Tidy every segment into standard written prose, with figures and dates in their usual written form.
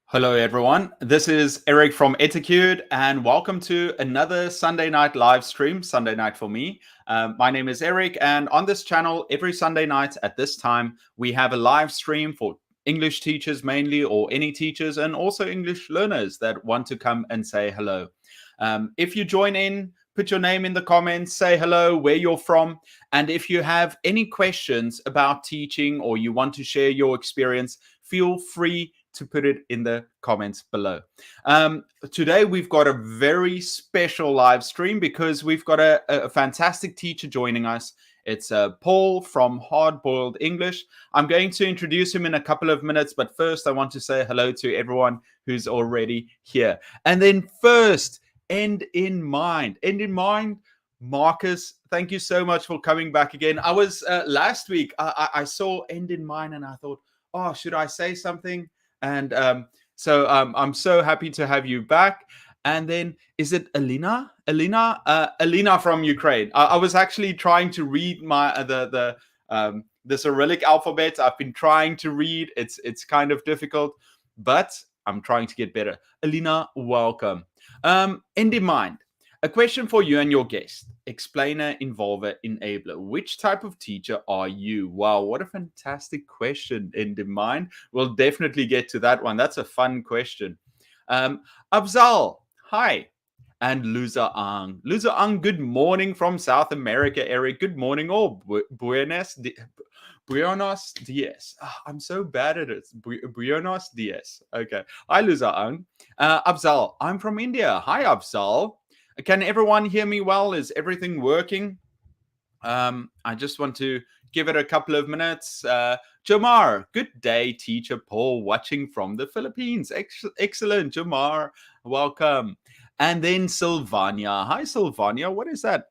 Hello, everyone. This is Eric from Etiquette, and welcome to another Sunday night live stream, Sunday night for me. My name is Eric, and on this channel, every Sunday night at this time, we have a live stream for English teachers mainly, or any teachers, and also English learners that want to come and say hello. If you join in, put your name in the comments, say hello, where you're from, and if you have any questions about teaching or you want to share your experience, feel free to put it in the comments below. Today, we've got a very special live stream because we've got a fantastic teacher joining us. It's Paul from Hard Boiled English. I'm going to introduce him in a couple of minutes, but first I want to say hello to everyone who's already here. And then first, end in mind. Marcus, thank you so much for coming back again. I was last week, I saw end in mind and I thought, oh, should I say something? And so I'm so happy to have you back. And then is it Alina? Alina from Ukraine. I was actually trying to read my the Cyrillic alphabet. I've been trying to read. It's kind of difficult, but I'm trying to get better. Alina, welcome. End in mind. A question for you and your guest. Explainer, involver, enabler. Which type of teacher are you? Wow, what a fantastic question, end in mind. We'll definitely get to that one. That's a fun question. Abzal, hi. And Luza Ang. Luza Ang, good morning from South America, Eric. Good morning. Oh, buenos dias. Oh, I'm so bad at it. Buenos dias. Okay. Hi, Luza Ang. Abzal, I'm from India. Hi, Abzal. Can everyone hear me well? Is everything working? I just want to give it a couple of minutes. Jamar, good day, teacher Paul, watching from the Philippines. Excellent, Jamar. Welcome. And then Sylvania. Hi, Sylvania. What is that?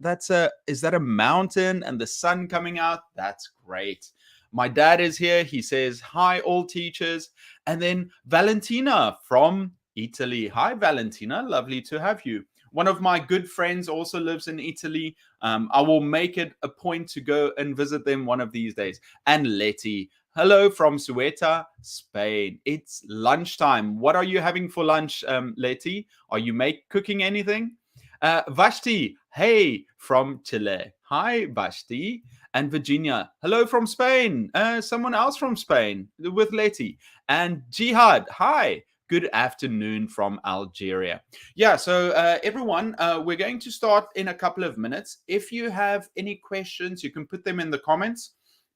Is that a mountain and the sun coming out? That's great. My dad is here. He says, hi, all teachers. And then Valentina from Italy. Hi, Valentina. Lovely to have you. One of my good friends also lives in Italy. I will make it a point to go and visit them one of these days. And Letty, hello from Ceuta, Spain. It's lunchtime. What are you having for lunch, Letty? Are you cooking anything? Vashti, hey, from Chile. Hi, Vashti. And Virginia, hello from Spain. Someone else from Spain with Letty. And Jihad, hi. Good afternoon from Algeria. Yeah, so everyone, we're going to start in a couple of minutes. If you have any questions, you can put them in the comments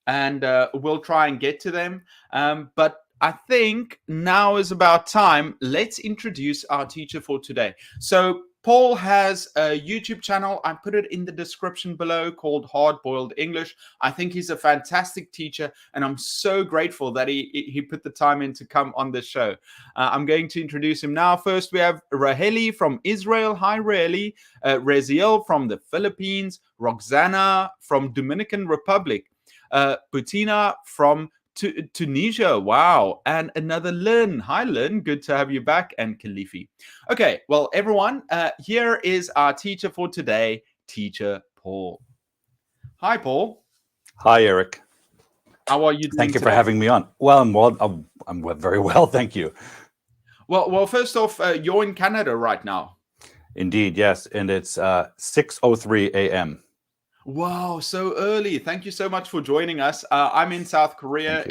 and we'll try and get to them. But I think now is about time. Let's introduce our teacher for today. So Paul has a YouTube channel. I put it in the description below called Hard Boiled English. I think he's a fantastic teacher, and I'm so grateful that he put the time in to come on this show. I'm going to introduce him now. First, we have Raheli from Israel. Hi, Raheli. Reziel from the Philippines. Roxana from Dominican Republic. Butina from Tunisia. Wow. And another Lynn. Hi, Lynn. Good to have you back. And Khalifi. Okay. Well, everyone, here is our teacher for today, Teacher Paul. Hi, Paul. Hi, Eric. How are you doing Thank you today? for having me on. Well, I'm very well. Thank you. Well, first off, you're in Canada right now. Indeed, yes. And it's 6:03 a.m. Wow, so early. Thank you so much for joining us. I'm in South Korea.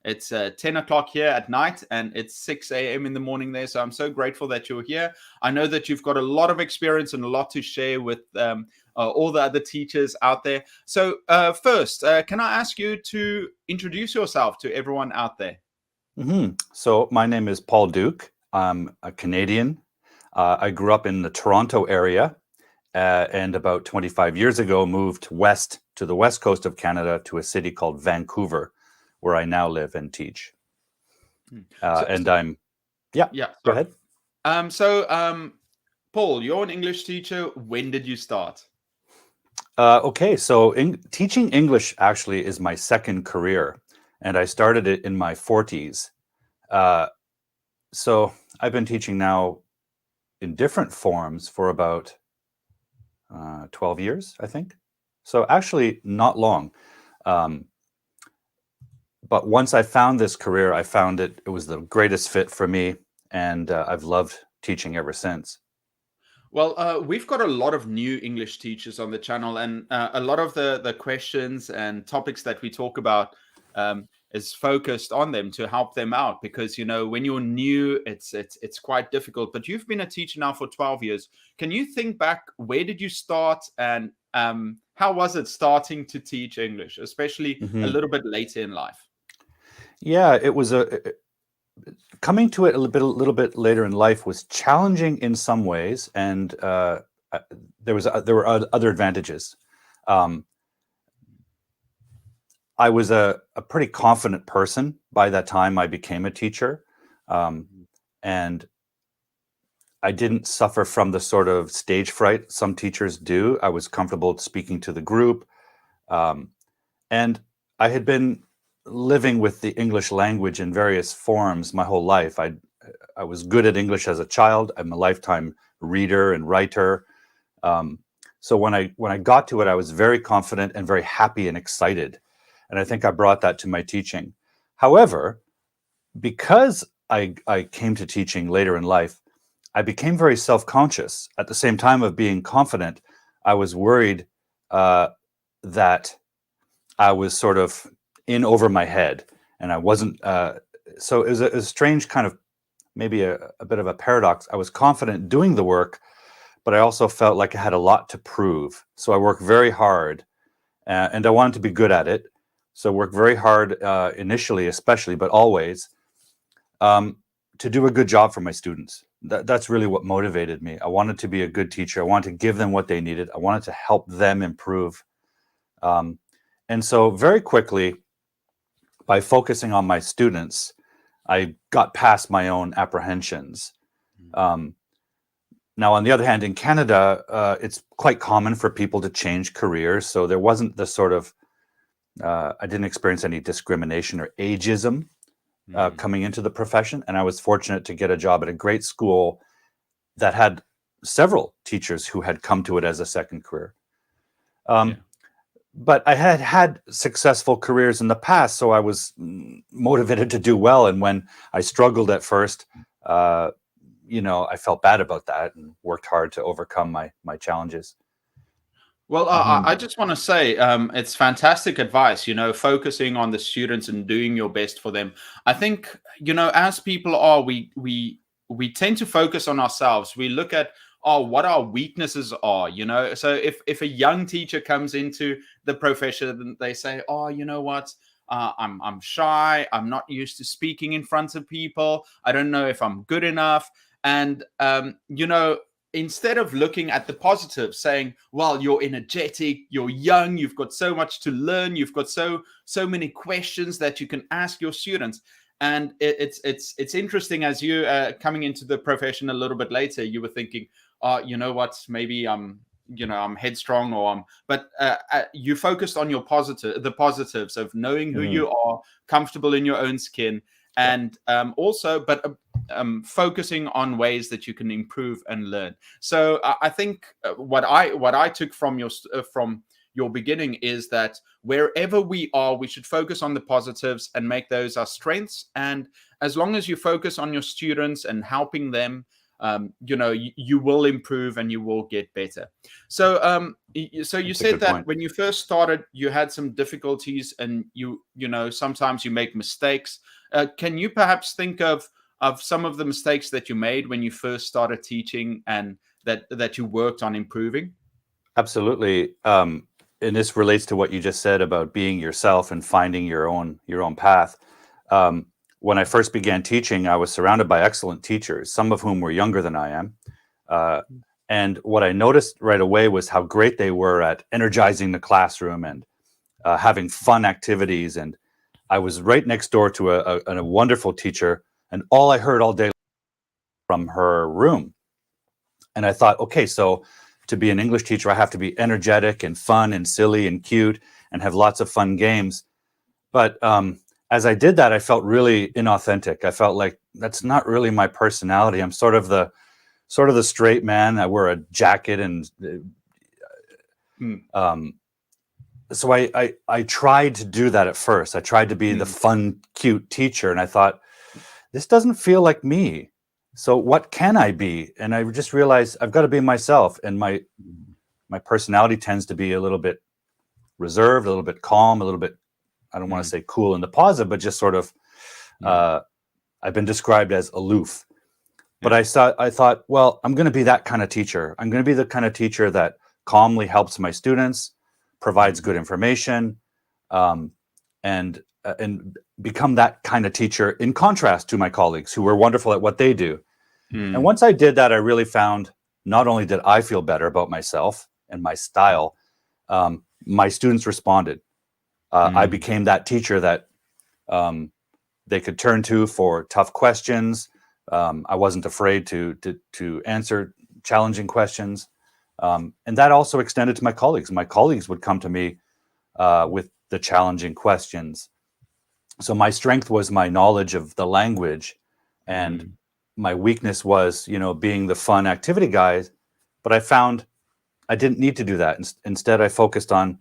It's 10 o'clock here at night and it's 6 a.m. in the morning there. So I'm so grateful that you're here. I know that you've got a lot of experience and a lot to share with all the other teachers out there. So first, can I ask you to introduce yourself to everyone out there? So my name is Paul Duke. I'm a Canadian. I grew up in the Toronto area. And about 25 years ago, moved west to the west coast of Canada to a city called Vancouver, where I now live and teach. Go ahead. Paul, you're an English teacher. When did you start? Okay, so teaching English actually is my second career, and I started it in my 40s. So I've been teaching now in different forms for about 12 years, I think. So actually not long. But once I found this career, I found it was the greatest fit for me. and I've loved teaching ever since. Well, we've got a lot of new English teachers on the channel, and a lot of the questions and topics that we talk about is focused on them to help them out. Because when you're new, it's quite difficult. But you've been a teacher now for 12 years. Can you think back? Where did you start, and how was it starting to teach English, especially a little bit later in life? Yeah, it was coming to it a little bit later in life was challenging in some ways, and there were other advantages. I was a pretty confident person by that time I became a teacher, and I didn't suffer from the sort of stage fright some teachers do. I was comfortable speaking to the group, and I had been living with the English language in various forms my whole life. I was good at English as a child. I'm a lifetime reader and writer. So when I got to it, I was very confident and very happy and excited. And I think I brought that to my teaching. However, because I came to teaching later in life, I became very self-conscious. At the same time of being confident, I was worried that I was sort of in over my head, and I wasn't. So it was a strange kind of, maybe a bit of a paradox. I was confident doing the work, but I also felt like I had a lot to prove. So I worked very hard, and I wanted to be good at it. So worked very hard initially, especially, but always, to do a good job for my students. That's really what motivated me. I wanted to be a good teacher. I wanted to give them what they needed. I wanted to help them improve. And so very quickly, by focusing on my students, I got past my own apprehensions. Now, on the other hand, in Canada, it's quite common for people to change careers. So there wasn't the sort of, I didn't experience any discrimination or ageism coming into the profession. And I was fortunate to get a job at a great school that had several teachers who had come to it as a second career. But I had successful careers in the past, so I was motivated to do well. And when I struggled at first, I felt bad about that and worked hard to overcome my challenges. Well, I just want to say it's fantastic advice, focusing on the students and doing your best for them. I think, as people are, we tend to focus on ourselves. We look at what our weaknesses are, So if a young teacher comes into the profession, they say, you know what? I'm shy. I'm not used to speaking in front of people. I don't know if I'm good enough. And, instead of looking at the positives, saying, well, you're energetic, you're young, you've got so much to learn, you've got so many questions that you can ask your students. And it's interesting, as you coming into the profession a little bit later, you were thinking, you know what, maybe I'm headstrong, but you focused on the positives of knowing who you are, comfortable in your own skin, and also, but focusing on ways that you can improve and learn. So I think what I took from your beginning is that wherever we are, we should focus on the positives and make those our strengths. And as long as you focus on your students and helping them, you will improve and you will get better. So you said that when you first started, you had some difficulties, and sometimes you make mistakes. Can you perhaps think of some of the mistakes that you made when you first started teaching, and that you worked on improving? Absolutely. And this relates to what you just said about being yourself and finding your own path. When I first began teaching, I was surrounded by excellent teachers, some of whom were younger than I am. And what I noticed right away was how great they were at energizing the classroom and having fun activities. And I was right next door to a wonderful teacher, and all I heard all day from her room. And I thought, okay, so to be an English teacher, I have to be energetic and fun and silly and cute and have lots of fun games. But as I did that, I felt really inauthentic. I felt like that's not really my personality. I'm sort of the straight man. I wear a jacket, and so I tried to do that at first. I tried to be the fun, cute teacher, and I thought, this doesn't feel like me. So what can I be? And I just realized I've got to be myself. And my personality tends to be a little bit reserved, a little bit calm, a little bit, I don't want to say cool in the positive, but just sort of, I've been described as aloof. But I thought, well, I'm going to be that kind of teacher. I'm going to be the kind of teacher that calmly helps my students, provides good information, and become that kind of teacher in contrast to my colleagues who were wonderful at what they do. And once I did that, I really found not only did I feel better about myself and my style, my students responded. I became that teacher that they could turn to for tough questions. I wasn't afraid to answer challenging questions. And that also extended to my colleagues. My colleagues would come to me with the challenging questions. So my strength was my knowledge of the language, and my weakness was, being the fun activity guy. But I found I didn't need to do that. Instead, I focused on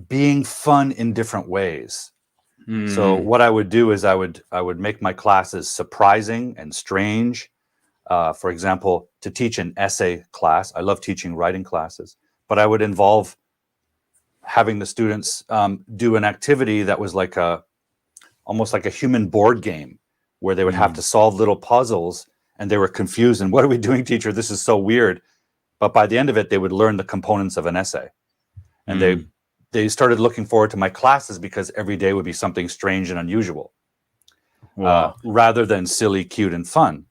being fun in different ways. So what I would do is I would make my classes surprising and strange. For example, to teach an essay class, I love teaching writing classes, but I would involve having the students do an activity that was almost like a human board game, where they would have to solve little puzzles, and they were confused. And what are we doing, teacher? This is so weird. But by the end of it, they would learn the components of an essay, and they started looking forward to my classes because every day would be something strange and unusual, rather than silly, cute, and fun.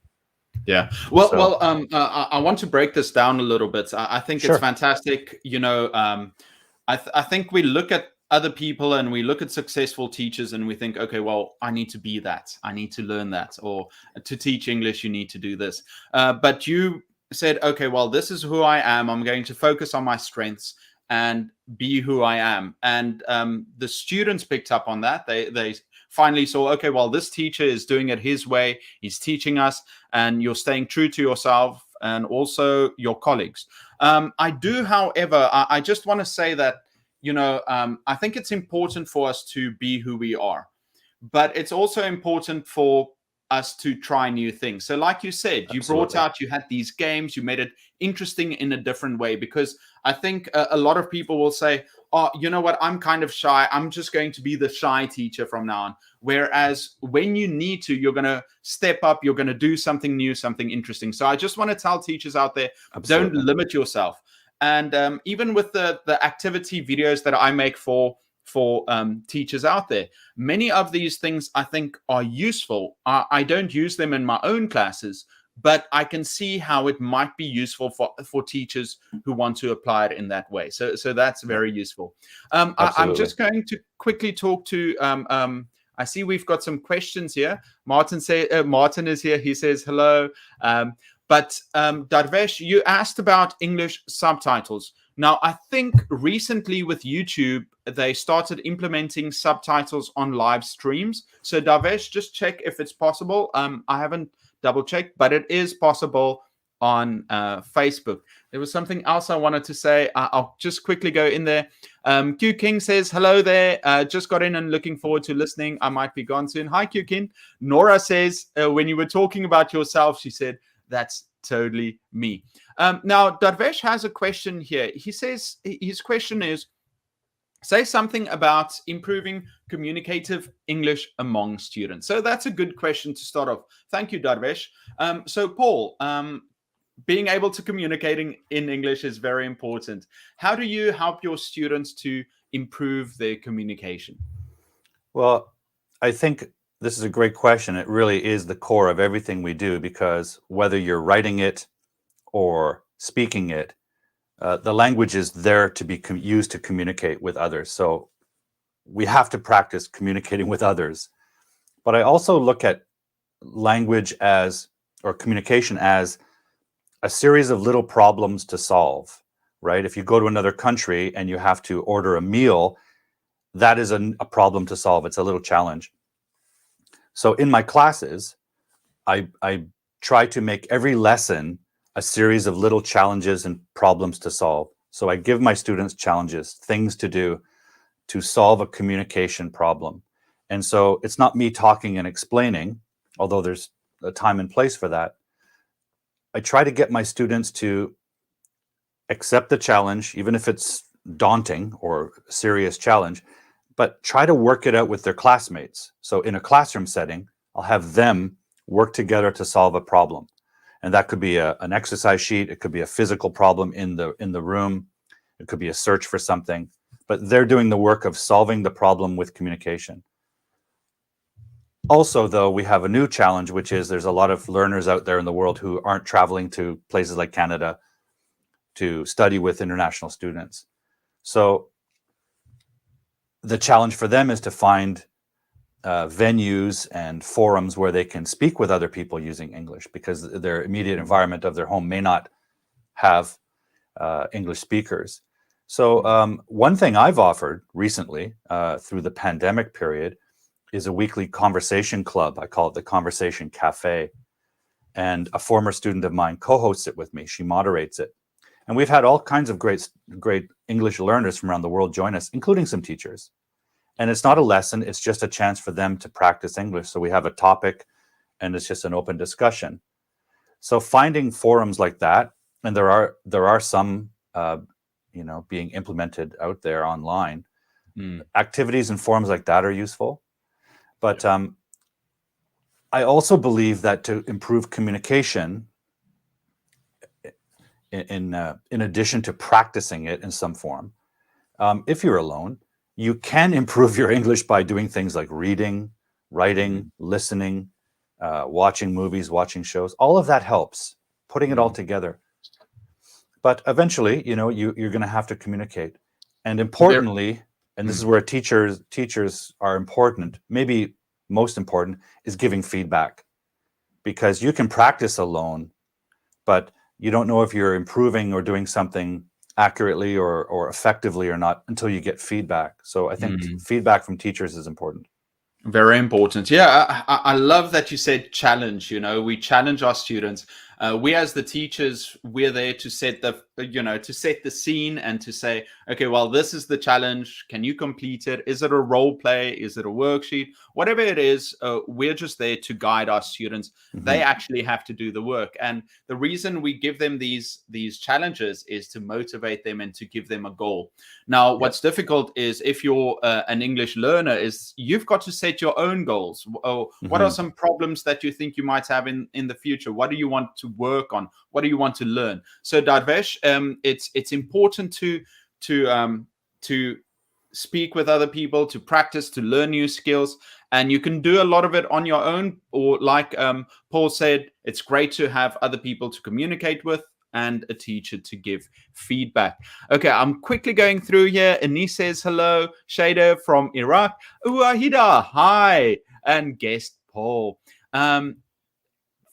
Yeah. Well, I want to break this down a little bit. I think it's fantastic. I think we look at other people and we look at successful teachers and we think, okay, well, I need to be that. I need to learn that. Or to teach English, you need to do this. But you said, okay, well, this is who I am. I'm going to focus on my strengths and be who I am. And the students picked up on that. They finally saw, okay, well, this teacher is doing it his way. He's teaching us, and you're staying true to yourself and also your colleagues. I do, however, I just want to say that, I think it's important for us to be who we are, but it's also important for us to try new things. So like you said, you brought out, you had these games, you made it interesting in a different way, because I think a lot of people will say, oh, you know what, I'm kind of shy. I'm just going to be the shy teacher from now on. Whereas when you need to, you're going to step up, you're going to do something new, something interesting. So I just want to tell teachers out there, don't limit yourself. And even with the activity videos that I make for teachers out there, many of these things I think are useful. I don't use them in my own classes, but I can see how it might be useful for teachers who want to apply it in that way. So that's very useful. I'm just going to quickly talk to I see we've got some questions here. Martin is here. He says hello. But Darvesh, you asked about English subtitles. Now, I think recently with YouTube, they started implementing subtitles on live streams. So Darvesh, just check if it's possible. I haven't double checked, but it is possible on Facebook. There was something else I wanted to say. I'll just quickly go in there. Q King says, hello there. Just got in and looking forward to listening. I might be gone soon. Hi, Q King. Nora says, when you were talking about yourself, she said, that's totally me. Now, Darvesh has a question here. He says, his question is, say something about improving communicative English among students. So that's a good question to start off. Thank you, Darvesh. So Paul, being able to communicate in English is very important. How do you help your students to improve their communication? Well, I think this is a great question. It really is the core of everything we do, because whether you're writing it or speaking it, the language is there to be used to communicate with others. So we have to practice communicating with others. But I also look at language or communication as a series of little problems to solve, right? If you go to another country and you have to order a meal, that is a problem to solve. It's a little challenge. So in my classes, I try to make every lesson a series of little challenges and problems to solve. So I give my students challenges, things to do to solve a communication problem. And so it's not me talking and explaining, although there's a time and place for that. I try to get my students to accept the challenge, even if it's daunting or a serious challenge, but try to work it out with their classmates. So in a classroom setting, I'll have them work together to solve a problem. And that could be an exercise sheet. It could be a physical problem in the room. It could be a search for something. But they're doing the work of solving the problem with communication. Also, though, we have a new challenge, which is there's a lot of learners out there in the world who aren't traveling to places like Canada to study with international students. So the challenge for them is to find venues and forums where they can speak with other people using English, because their immediate environment of their home may not have English speakers. So one thing I've offered recently through the pandemic period is a weekly conversation club. I call it the Conversation Cafe. And a former student of mine co-hosts it with me. She moderates it. And we've had all kinds of great English learners from around the world join us, including some teachers. And it's not a lesson, it's just a chance for them to practice English. So we have a topic and it's just an open discussion. So finding forums like that, and there are some being implemented out there online. Activities and forums like that are useful. But I also believe that to improve communication, in addition to practicing it in some form, if you're alone, you can improve your English by doing things like reading, writing, listening, watching movies, watching shows. All of that helps, putting it all together. But eventually, you're going to have to communicate. And importantly, and this is where teachers are important, maybe most important, is giving feedback. Because you can practice alone, but you don't know if you're improving or doing something accurately or effectively or not until you get feedback. So I think feedback from teachers is important. Very important. Yeah, I love that you said challenge. We challenge our students. We as the teachers, we're there to set the scene and to say, okay, well, this is the challenge. Can you complete it? Is it a role play? Is it a worksheet? Whatever it is, we're just there to guide our students. They actually have to do the work. And the reason we give them these challenges is to motivate them and to give them a goal. Now, what's difficult is if you're an English learner, is you've got to set your own goals. What are some problems that you think you might have in the future? What do you want to work on? What do you want to learn? So Darvesh, it's important to speak with other people, to practice, to learn new skills, and you can do a lot of it on your own, or like Paul said, it's great to have other people to communicate with and a teacher to give feedback. Okay, I'm quickly going through here. Anis says hello. Shada from Iraq. Uahida, hi. And guest Paul.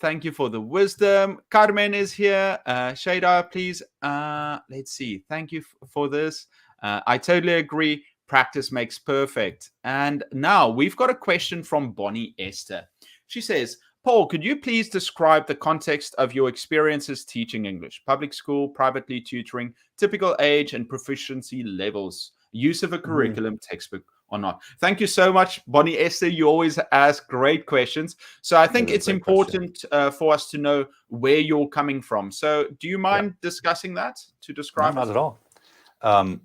Thank you for the wisdom. Carmen is here. Shada, please. Let's see. Thank you for this. I totally agree. Practice makes perfect. And now we've got a question from Boni-esther. She says, Paul, could you please describe the context of your experiences teaching English? Public school, privately tutoring, typical age and proficiency levels, use of a curriculum, textbook or not? Thank you so much, Boni-esther. You always ask great questions. So I think it's important for us to know where you're coming from. So do you mind discussing that to describe? No, not at all.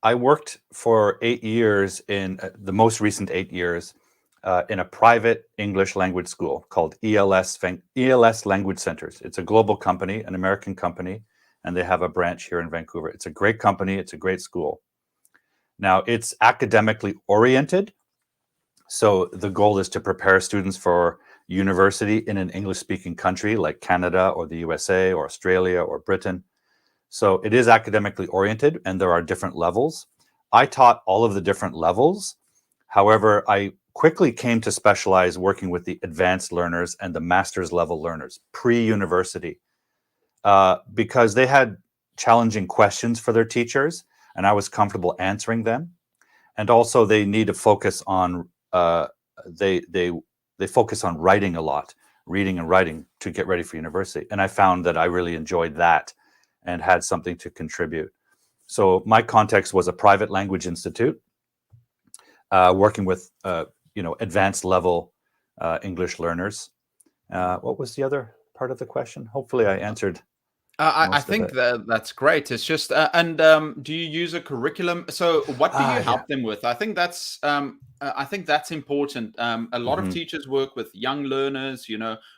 I worked for 8 years in the most recent 8 years in a private English language school called ELS Language Centers. It's a global company, an American company, and they have a branch here in Vancouver. It's a great company. It's a great school. Now, it's academically oriented. So the goal is to prepare students for university in an English-speaking country like Canada or the USA or Australia or Britain. So it is academically oriented, and there are different levels. I taught all of the different levels. However, I quickly came to specialize working with the advanced learners and the master's level learners, pre-university, because they had challenging questions for their teachers, and I was comfortable answering them. And also, they need to focus on they focus on writing a lot, reading and writing to get ready for university. And I found that I really enjoyed that and had something to contribute. So my context was a private language institute, working with advanced level English learners. What was the other part of the question? Hopefully, I answered I most of think it. that that's great. It's just, and do you use a curriculum? So, what do you Yeah. help them with? I think that's important. A lot of Hmm. teachers work with young learners,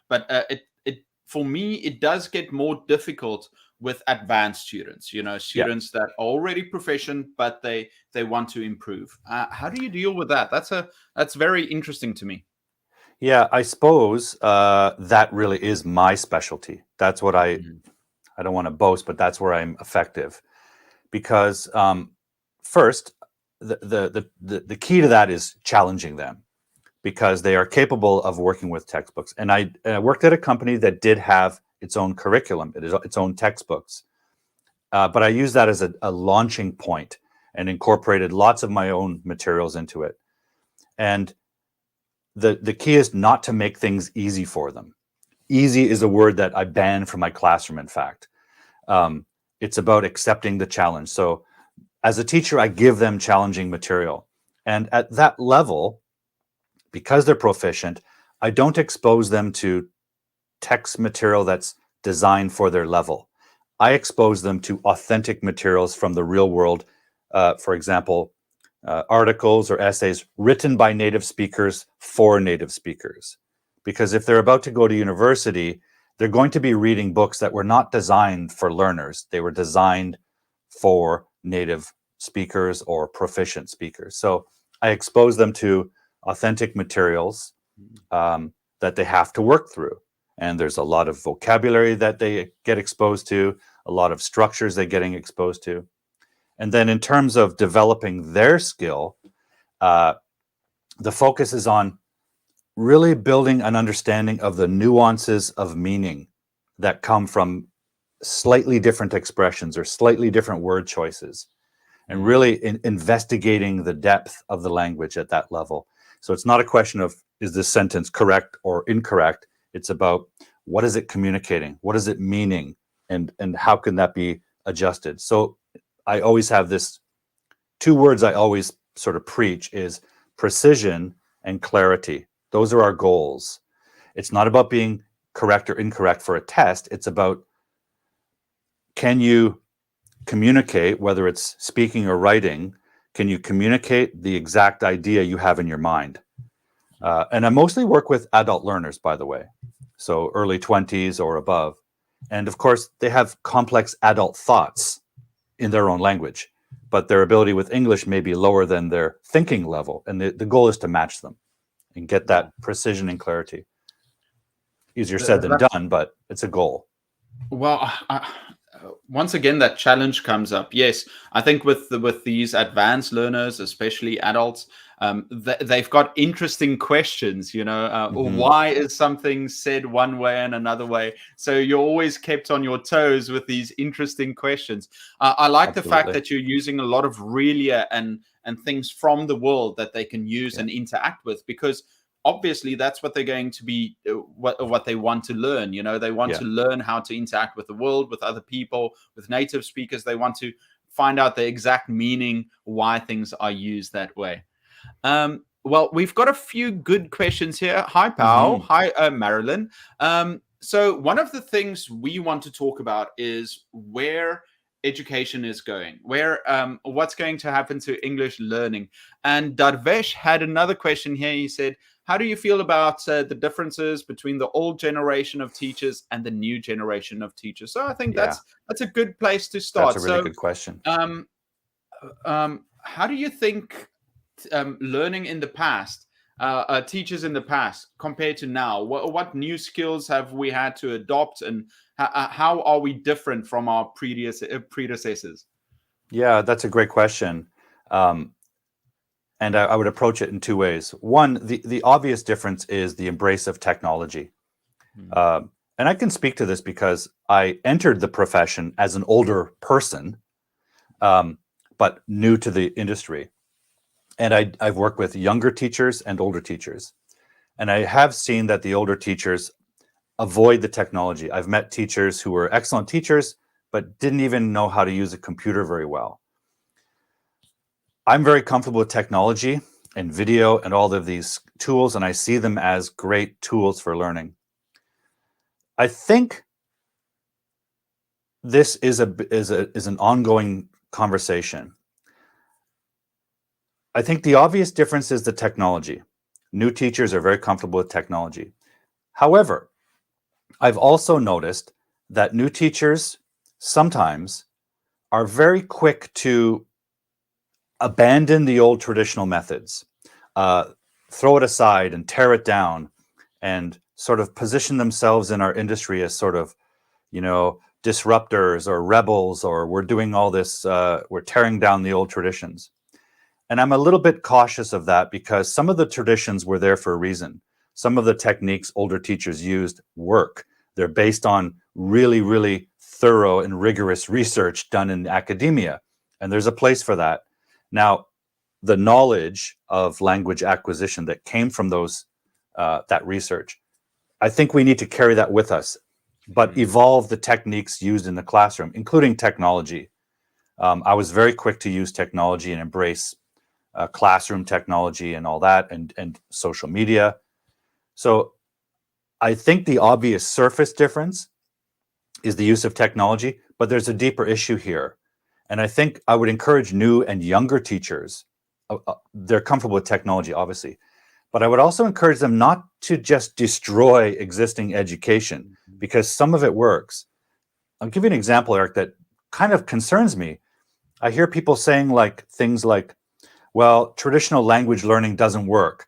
but it for me it does get more difficult with advanced students. Yeah. Students that are already proficient, but they want to improve. How do you deal with that? That's very interesting to me. Yeah, I suppose that really is my specialty. That's what Mhm. I don't want to boast, but that's where I'm effective. Because first, the key to that is challenging them because they are capable of working with textbooks. And I worked at a company that did have its own curriculum, its own textbooks. But I used that as a launching point and incorporated lots of my own materials into it. And the key is not to make things easy for them. Easy is a word that I ban from my classroom, in fact. Um, it's about accepting the challenge. So as a teacher, I give them challenging material. And at that level, because they're proficient, I don't expose them to text material that's designed for their level. I expose them to authentic materials from the real world. For example, articles or essays written by native speakers for native speakers. Because if they're about to go to university, they're going to be reading books that were not designed for learners. They were designed for native speakers or proficient speakers. So I expose them to authentic materials that they have to work through. And there's a lot of vocabulary that they get exposed to, a lot of structures they're getting exposed to. And then in terms of developing their skill, uh, the focus is on really building an understanding of the nuances of meaning that come from slightly different expressions or slightly different word choices, and really investigating the depth of the language at that level. So it's not a question of is this sentence correct or incorrect? It's about what is it communicating? What is it meaning? And how can that be adjusted? So I always have this two words I always sort of preach is precision and clarity. Those are our goals. It's not about being correct or incorrect for a test. It's about can you communicate, whether it's speaking or writing, can you communicate the exact idea you have in your mind? And I mostly work with adult learners, by the way, so early 20s or above. And of course, they have complex adult thoughts in their own language, but their ability with English may be lower than their thinking level. And the goal is to match them and get that Wow. precision and clarity. Easier said than That's done, but it's a goal. Well, once again, that challenge comes up. Yes, I think with these advanced learners, especially adults, they've got interesting questions. Hmm. Why is something said one way and another way? So you're always kept on your toes with these interesting questions. I like the fact Absolutely. that you're using a lot of realia and things from the world that they can use Yeah. and interact with, because obviously that's what they're going to be, what they want to learn. They want Yeah. to learn how to interact with the world, with other people, with native speakers. They want to find out the exact meaning why things are used that way. Well, we've got a few good questions here. Hi Pao. Hmm. Hi Marilyn. So one of the things we want to talk about is where education is going, where what's going to happen to English learning. And Darvesh had another question here. He said, how do you feel about the differences between the old generation of teachers and the new generation of teachers? So I think Yeah. that's a good place to That's a start. really So good question. um, how do you think learning in the past, teachers in the past compared to now, what new skills have we had to adopt, and how are we different from our previous predecessors? Yeah, that's a great question. Um, and I would approach it in two ways. One, the obvious difference is the embrace of technology. Mm. And I can speak to this because I entered the profession as an older person, um, but new to the industry. And I've worked with younger teachers and older teachers. And I have seen that the older teachers avoid the technology. I've met teachers who were excellent teachers, but didn't even know how to use a computer very well. I'm very comfortable with technology and video and all of these tools, and I see them as great tools for learning. I think this is an ongoing conversation. I think the obvious difference is the technology. New teachers are very comfortable with technology. However, I've also noticed that new teachers sometimes are very quick to abandon the old traditional methods, throw it aside and tear it down, and sort of position themselves in our industry as sort of, disruptors or rebels, or we're doing all this, we're tearing down the old traditions. And I'm a little bit cautious of that because some of the traditions were there for a reason. Some of the techniques older teachers used work. They're based on really, really thorough and rigorous research done in academia. And there's a place for that. Now, the knowledge of language acquisition that came from that research, I think we need to carry that with us, but evolve the techniques used in the classroom, including technology. I was very quick to use technology and embrace classroom technology and all that, and social media. So I think the obvious surface difference is the use of technology, but there's a deeper issue here. And I think I would encourage new and younger teachers. They're comfortable with technology, obviously, but I would also encourage them not to just destroy existing education, because some of it works. I'll give you an example, Eric, that kind of concerns me. I hear people saying things like, well, traditional language learning doesn't work.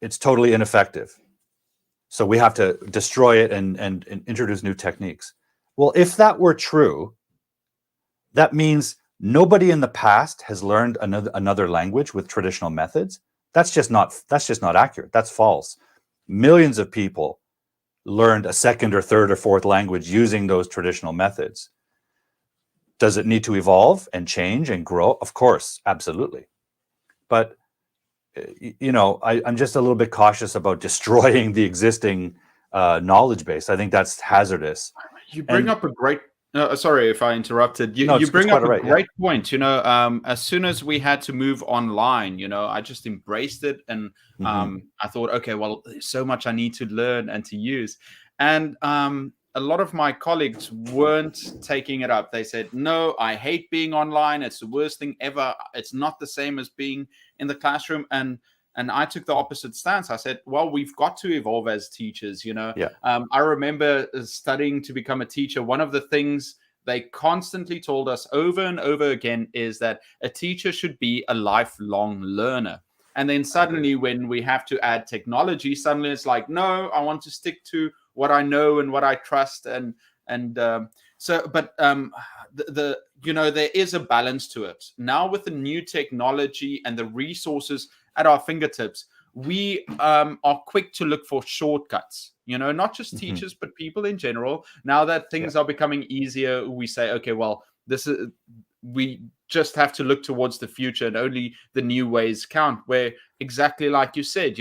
It's totally ineffective. So we have to destroy it and introduce new techniques. Well, if that were true, that means nobody in the past has learned another language with traditional methods. That's just not accurate. That's false. Millions of people learned a second or third or fourth language using those traditional methods. Does it need to evolve and change and grow? Of course, absolutely. But I'm just a little bit cautious about destroying the existing knowledge base. I think that's hazardous. You bring up a great. Sorry if I interrupted. You bring quite up a right, great point. As soon as we had to move online, I just embraced it, and I thought, okay, well, there's so much I need to learn and to use, and a lot of my colleagues weren't taking it up. They said, no, I hate being online. It's the worst thing ever. It's not the same as being in the classroom. And I took the opposite stance. I said, well, we've got to evolve as teachers, Yeah. I remember studying to become a teacher. One of the things they constantly told us over and over again is that a teacher should be a lifelong learner. And then suddenly when we have to add technology, suddenly it's like, no, I want to stick to what I know and what I trust. There is a balance to it. Now with the new technology and the resources at our fingertips, we are quick to look for shortcuts, not just teachers, but people in general. Now that things are becoming easier, we say, okay, well, we just have to look towards the future, and only the new ways count, where exactly like you said,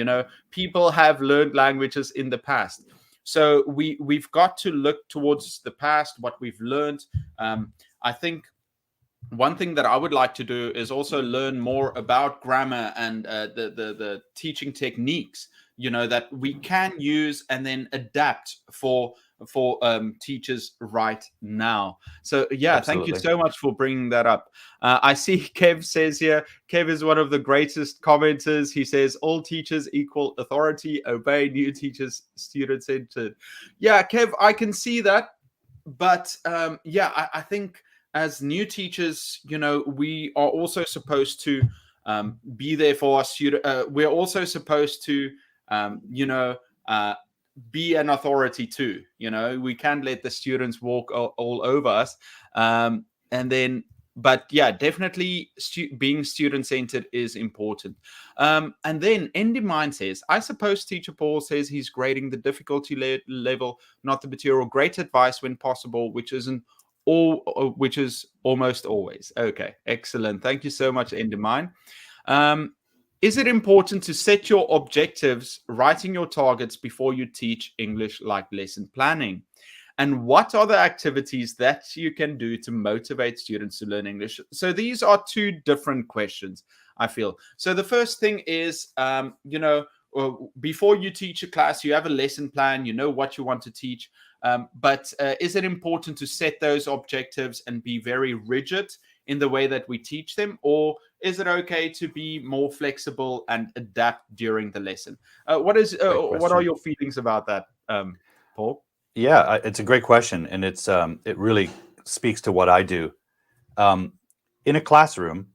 people have learned languages in the past. So we've got to look towards the past, what we've learned. I think one thing that I would like to do is also learn more about grammar and the teaching techniques, that we can use and then adapt for teachers right now. So yeah, Absolutely. Thank you so much for bringing that up. I see Kev says here, Kev is one of the greatest commenters. He says all teachers equal authority, obey, new teachers student centered. Yeah, Kev, I can see that, but I think as new teachers, we are also supposed to be there for our student. We're also supposed to be an authority too. We can't let the students walk all over us. But yeah, definitely being student-centered is important. And then Endymine says, I suppose Teacher Paul says he's grading the difficulty level, not the material. Great advice when possible, which is almost always. Okay, excellent. Thank you so much, Endymine. Is it important to set your objectives, writing your targets before you teach English, like lesson planning? And what are the activities that you can do to motivate students to learn English? So these are two different questions, I feel. So the first thing is, before you teach a class, you have a lesson plan, you know what you want to teach. But is it important to set those objectives and be very rigid in the way that we teach them, or is it okay to be more flexible and adapt during the lesson? What Great are question. your feelings about that, Paul? Yeah, it's a great question, and it really speaks to what I do. In a classroom,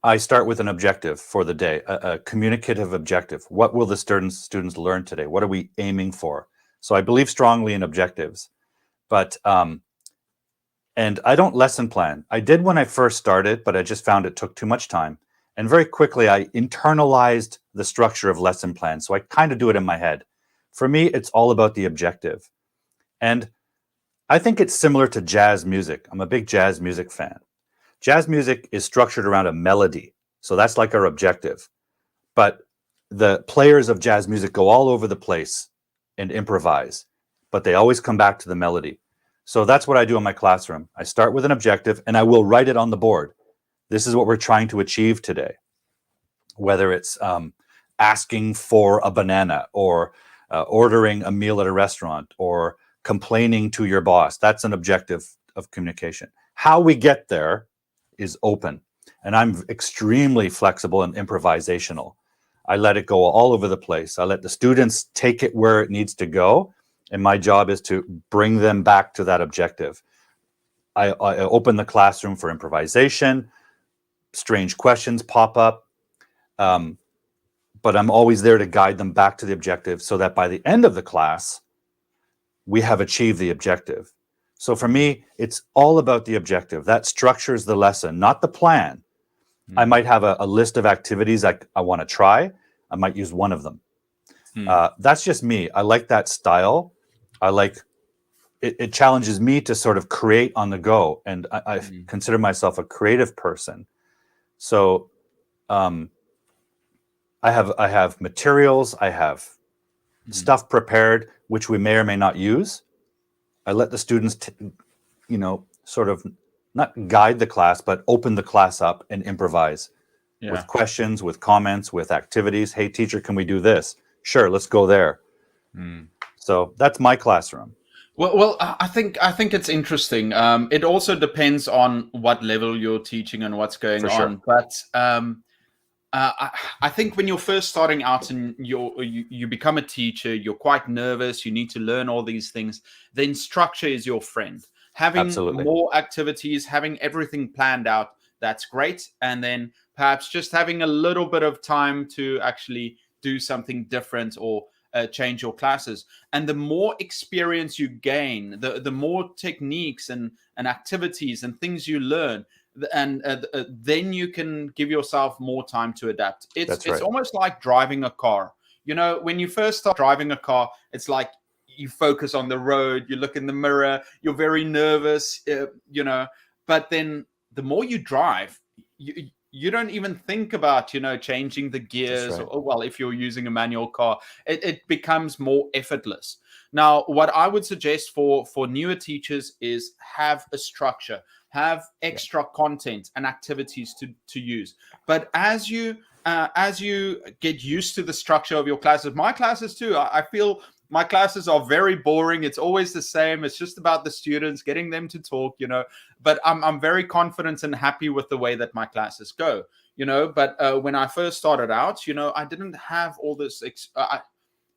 I start with an objective for the day, a communicative objective. What will the students learn today? What are we aiming for? So I believe strongly in objectives, but and I don't lesson plan. I did when I first started, but I just found it took too much time. And very quickly, I internalized the structure of lesson plans. So I kind of do it in my head. For me, it's all about the objective. And I think it's similar to jazz music. I'm a big jazz music fan. Jazz music is structured around a melody. So that's like our objective. But the players of jazz music go all over the place and improvise, but they always come back to the melody. So that's what I do in my classroom. I start with an objective and I will write it on the board. This is what we're trying to achieve today. Whether it's asking for a banana or ordering a meal at a restaurant or complaining to your boss. That's an objective of communication. How we get there is open. And I'm extremely flexible and improvisational. I let it go all over the place. I let the students take it where it needs to go. And my job is to bring them back to that objective. I open the classroom for improvisation. Strange questions pop up. But I'm always there to guide them back to the objective so that by the end of the class, we have achieved the objective. So for me, it's all about the objective. That structures the lesson, not the plan. I might have a list of activities I want to try. I might use one of them. That's just me. I like that style. I like it challenges me to sort of create on the go. And I consider myself a creative person. So I have materials. I have stuff prepared, which we may or may not use. I let the students, sort of not guide the class, but open the class up and improvise with questions, with comments, with activities. Hey, teacher, can we do this? Sure, let's go there. So that's my classroom. Well, I think it's interesting. It also depends on what level you're teaching and what's going For sure. on. But I think when you're first starting out and you become a teacher, you're quite nervous. You need to learn all these things. Then structure is your friend. Having Absolutely. more activities, having everything planned out, that's great. And then perhaps just having a little bit of time to actually do something different or change your classes. And the more experience you gain, the more techniques and activities and things you learn, and then you can give yourself more time to adapt. It's almost like driving a car. When you first start driving a car, it's like you focus on the road, you look in the mirror, you're very nervous, but then the more you drive, you don't even think about, changing the gears. Or, well, if you're using a manual car, it becomes more effortless. Now, what I would suggest for newer teachers is have a structure, have extra content and activities to use. But as you get used to the structure of your classes, my classes too, I feel my classes are very boring. It's always the same. It's just about the students, getting them to talk, but I'm very confident and happy with the way that my classes go, but when I first started out, I didn't have all this,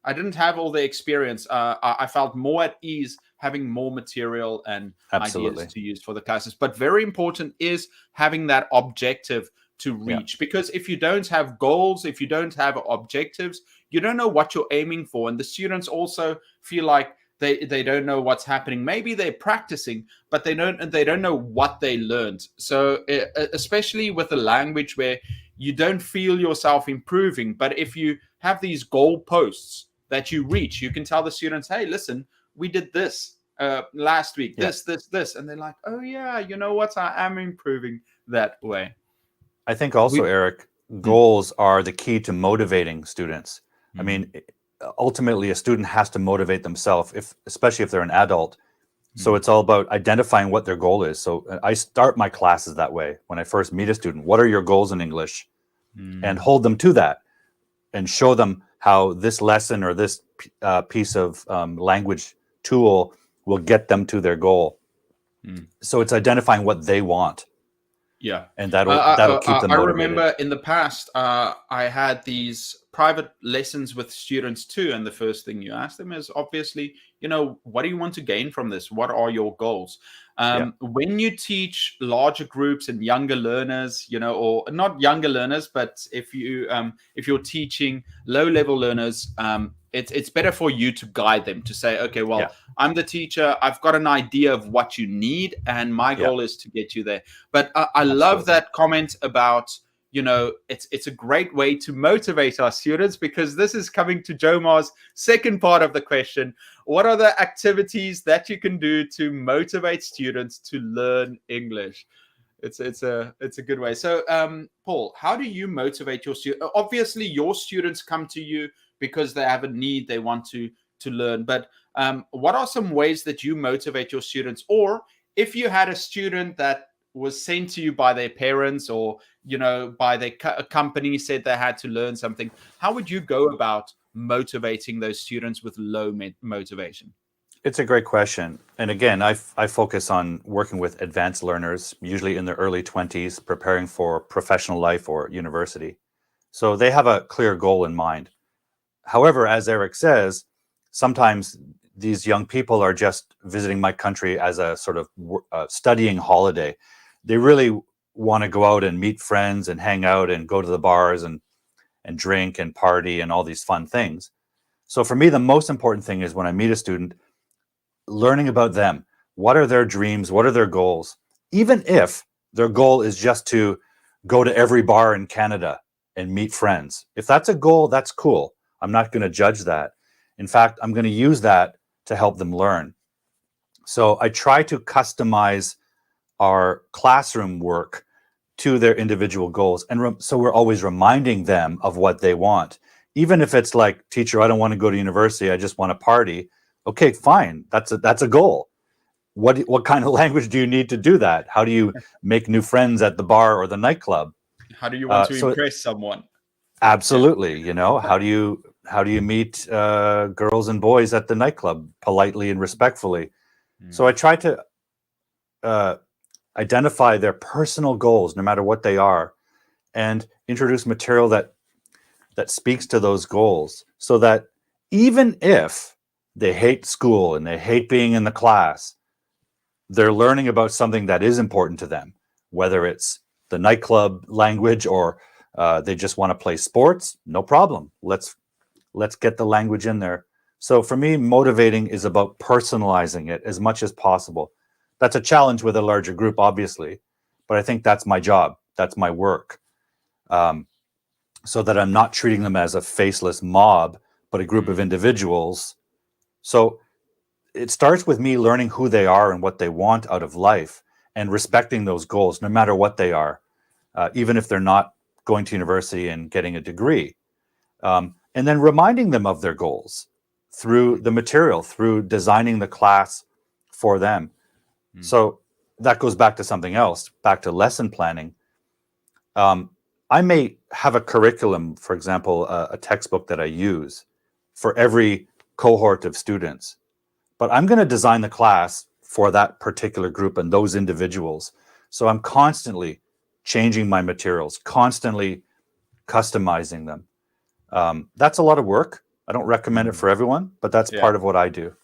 I didn't have all the experience. I felt more at ease having more material and ideas to use for the classes. But very important is having that objective to reach, because if you don't have goals, if you don't have objectives, you don't know what you're aiming for. And the students also feel like they don't know what's happening. Maybe they're practicing, but they don't know what they learned. So especially with a language where you don't feel yourself improving, but if you have these goal posts that you reach, you can tell the students, hey, listen, we did this last week, this, and they're like, oh yeah, you know what, I am improving that way. I think also, Eric, goals are the key to motivating students. I mean, ultimately, a student has to motivate themselves, especially if they're an adult. So it's all about identifying what their goal is. So I start my classes that way. When I first meet a student, what are your goals in English? And hold them to that and show them how this lesson or this piece of language tool will get them to their goal. So it's identifying what they want, Yeah. and that'll keep them I motivated. remember in the past, I had these private lessons with students too. And the first thing you ask them is obviously, what do you want to gain from this? What are your goals? Yeah, When you teach larger groups and younger learners, or not younger learners, but if you're teaching low-level learners, it's better for you to guide them to say, okay, yeah, well, I'm the teacher. I've got an idea of what you need, and my yeah, goal is to get you there. But I love absolutely. that comment about, it's a great way to motivate our students, because this is coming to Jomar's second part of the question. What are the activities that you can do to motivate students to learn English? It's a good way. So, Paul, how do you motivate your students? Obviously, your students come to you because they have a need, they want to learn. But what are some ways that you motivate your students? Or if you had a student that was sent to you by their parents, or by their company, said they had to learn something, how would you go about motivating those students with low motivation? It's a great question. And again, I focus on working with advanced learners, usually in their early 20s, preparing for professional life or university. So they have a clear goal in mind. However, as Eric says, sometimes these young people are just visiting my country as a sort of studying holiday. They really want to go out and meet friends and hang out and go to the bars and drink and party and all these fun things. So for me, the most important thing is when I meet a student, learning about them. What are their dreams? What are their goals? Even if their goal is just to go to every bar in Canada and meet friends. If that's a goal, that's cool. I'm not going to judge that. In fact, I'm going to use that to help them learn. So I try to customize our classroom work to their individual goals. And so we're always reminding them of what they want. Even if it's like, teacher, I don't want to go to university, I just want to party. Okay, fine. That's a goal. What kind of language do you need to do that? How do you make new friends at the bar or the nightclub? How do you want to So impress someone? Yeah. absolutely, how do you meet girls and boys at the nightclub politely and respectfully? So I try to identify their personal goals, no matter what they are, and introduce material that speaks to those goals, so that even if they hate school and they hate being in the class, they're learning about something that is important to them, whether it's the nightclub language or they just want to play sports. No problem. Let's get the language in there. So for me, motivating is about personalizing it as much as possible. That's a challenge with a larger group, obviously, but I think that's my job. That's my work. So that I'm not treating them as a faceless mob, but a group of individuals. So it starts with me learning who they are and what they want out of life, and respecting those goals, no matter what they are, even if they're not going to university and getting a degree. And then reminding them of their goals through the material, through designing the class for them. So that goes back to something else, back to lesson planning. I may have a curriculum, for example, a textbook that I use for every cohort of students, but I'm going to design the class for that particular group and those individuals. So I'm constantly changing my materials, constantly customizing them. That's a lot of work. I don't recommend it for everyone, but that's Yeah. part of what I do.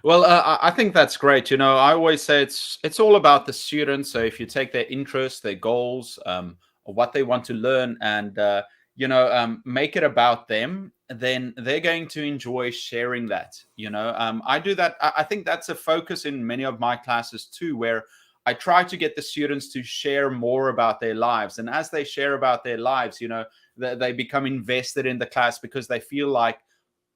Well, I think that's great. I always say it's all about the students. So if you take their interests, their goals, or what they want to learn, and make it about them, then they're going to enjoy sharing that. I do that. I think that's a focus in many of my classes too, where I try to get the students to share more about their lives, and as they share about their lives, they become invested in the class, because they feel like,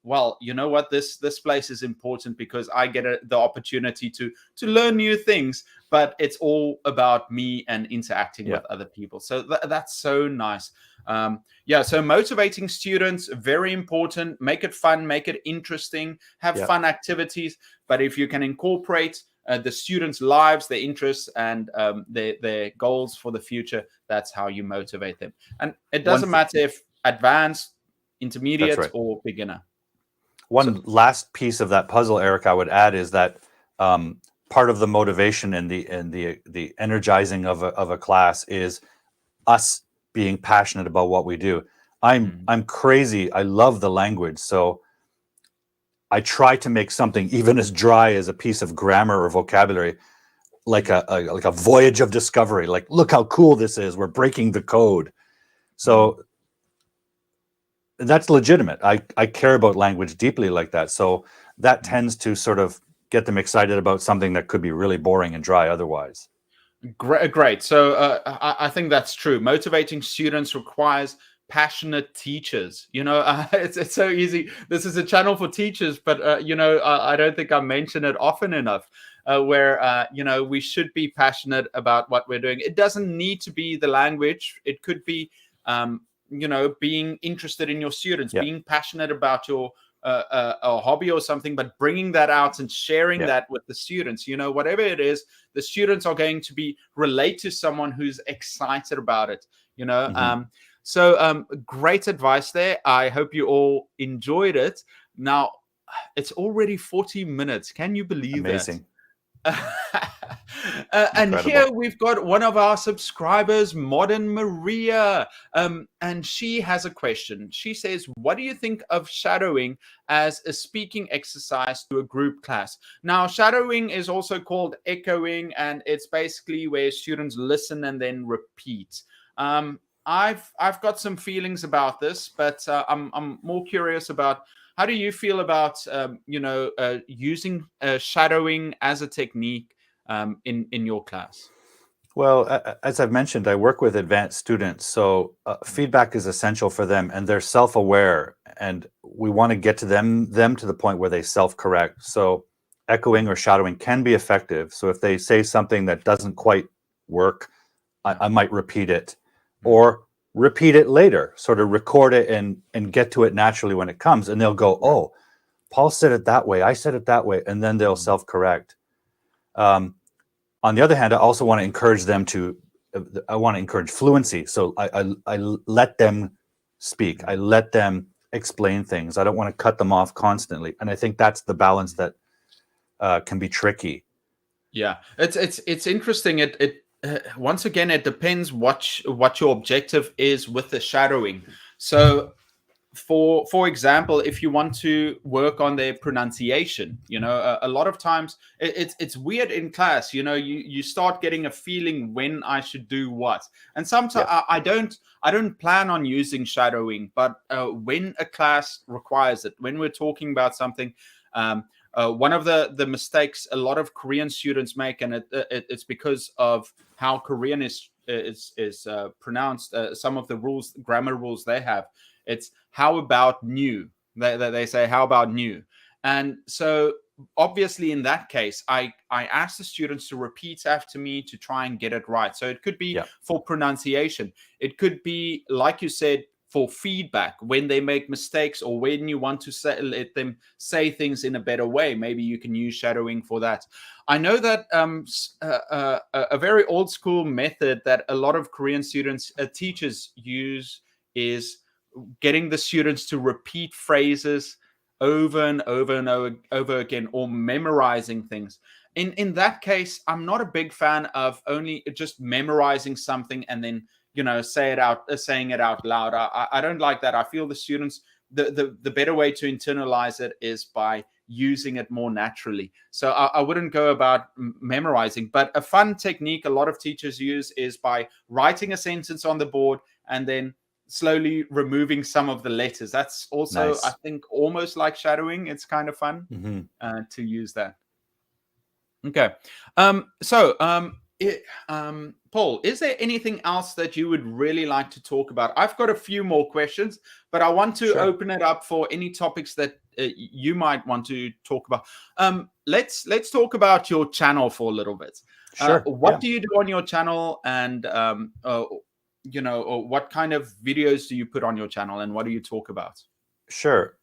well, you know what, this place is important because I get the opportunity to learn new things, but it's all about me and interacting Yeah. with other people. So that's so nice. So motivating students, very important. Make it fun, make it interesting, have Yeah. fun activities. But if you can incorporate the students' lives, their interests, and their goals for the future, that's how you motivate them. And it doesn't matter if advanced, That's intermediate, right. or beginner. One last piece of that puzzle, Eric, I would add is that part of the motivation and the energizing of a class is us being passionate about what we do. I'm crazy. I love the language, so I try to make something even as dry as a piece of grammar or vocabulary, like a voyage of discovery. Like, look how cool this is. We're breaking the code. So that's legitimate. I care about language deeply like that. So that tends to sort of get them excited about something that could be really boring and dry otherwise. Great. So I think that's true. Motivating students requires passionate teachers. It's so easy. This is a channel for teachers, but I don't think I mention it often enough. Where we should be passionate about what we're doing. It doesn't need to be the language. It could be being interested in your students, being passionate about your a hobby or something, but bringing that out and sharing that with the students. Whatever it is, the students are going to be relate to someone who's excited about it. So great advice there. I hope you all enjoyed it. Now it's already 40 minutes. Can you believe Amazing. And here we've got one of our subscribers, Modern Maria, and she has a question. She says, what do you think of shadowing as a speaking exercise to a group class? Now, shadowing is also called echoing, and it's basically where students listen and then repeat. I've got some feelings about this, but I'm more curious about, how do you feel about using shadowing as a technique in your class? Well, as I've mentioned, I work with advanced students, so feedback is essential for them, and they're self-aware, and we want to get to them to the point where they self-correct. So echoing or shadowing can be effective. So if they say something that doesn't quite work, I might repeat it, or repeat it later, sort of record it and get to it naturally when it comes, and they'll go, oh, Paul said it that way, I said it that way, and then they'll self-correct. On the other hand, I also want to encourage them I want to encourage fluency. So I let them speak. I let them explain things. I don't want to cut them off constantly. And I think that's the balance that can be tricky. Yeah, it's interesting. It once again, it depends what your objective is with the shadowing. So for example, if you want to work on their pronunciation, a lot of times it's weird in class. You start getting a feeling when I should do what, and sometimes I don't plan on using shadowing, but when a class requires it, when we're talking about something. One of the mistakes a lot of Korean students make, and it's because of how Korean is pronounced. Some of the grammar rules they have. It's how about new? They say how about new, and so obviously in that case, I ask the students to repeat after me to try and get it right. So it could be for pronunciation. It could be, like you said, for feedback when they make mistakes, or when you want to let them say things in a better way. Maybe you can use shadowing for that. I know that a very old school method that a lot of Korean teachers use is getting the students to repeat phrases over and over and over again, or memorizing things. In that case, I'm not a big fan of only just memorizing something and then saying it out loud. I don't like that. I feel the students, the better way to internalize it is by using it more naturally. So I wouldn't go about memorizing, but a fun technique a lot of teachers use is by writing a sentence on the board and then slowly removing some of the letters. That's also nice. I think almost like shadowing. It's kind of fun to use that. Okay. Paul, is there anything else that you would really like to talk about? I've got a few more questions, but I want to open it up for any topics that you might want to talk about. Let's talk about your channel for a little bit. Sure. What do you do on your channel, and or what kind of videos do you put on your channel, and what do you talk about? Sure.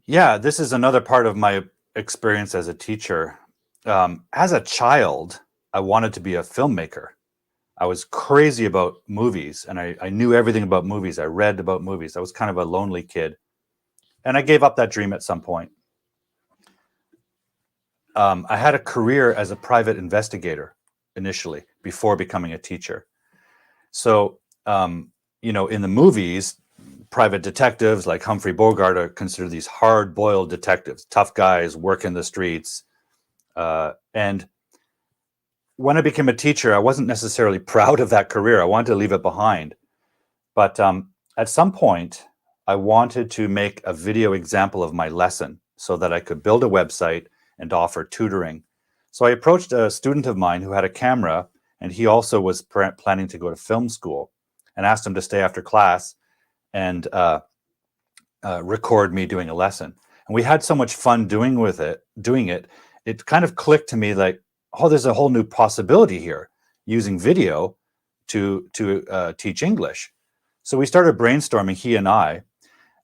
Yeah, this is another part of my experience as a teacher. As a child, I wanted to be a filmmaker. I was crazy about movies, and I knew everything about movies. I read about movies. I was kind of a lonely kid, and I gave up that dream at some point. I had a career as a private investigator initially before becoming a teacher. So, you know, in the movies, private detectives like Humphrey Bogart are considered these hard-boiled detectives, tough guys, work in the streets. And when I became a teacher, I wasn't necessarily proud of that career. I wanted to leave it behind. But at some point, I wanted to make a video example of my lesson so that I could build a website and offer tutoring. So I approached a student of mine who had a camera, and he also was planning to go to film school, and asked him to stay after class and record me doing a lesson. And we had so much fun doing it. It kind of clicked to me like, oh, there's a whole new possibility here using video to teach English. So we started brainstorming, he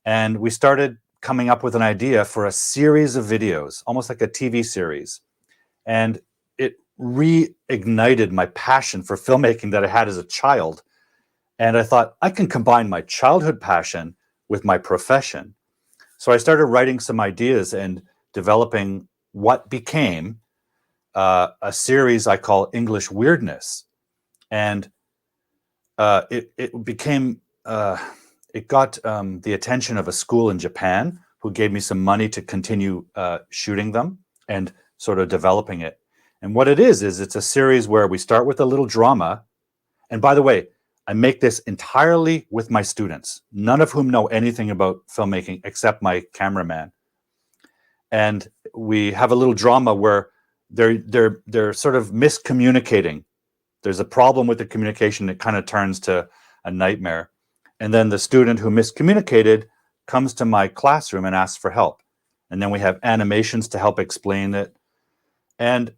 and we started coming up with an idea for a series of videos, almost like a TV series. And it reignited my passion for filmmaking that I had as a child. And I thought, I can combine my childhood passion with my profession. So I started writing some ideas and developing what became a series I call English Weirdness. And it became, it got the attention of a school in Japan who gave me some money to continue shooting them and sort of developing it. And what it is it's a series where we start with a little drama. And by the way, I make this entirely with my students, none of whom know anything about filmmaking except my cameraman. And we have a little drama where they're sort of miscommunicating. There's a problem with the communication. It kind of turns to a nightmare. And then the student who miscommunicated comes to my classroom and asks for help. And then we have animations to help explain it. And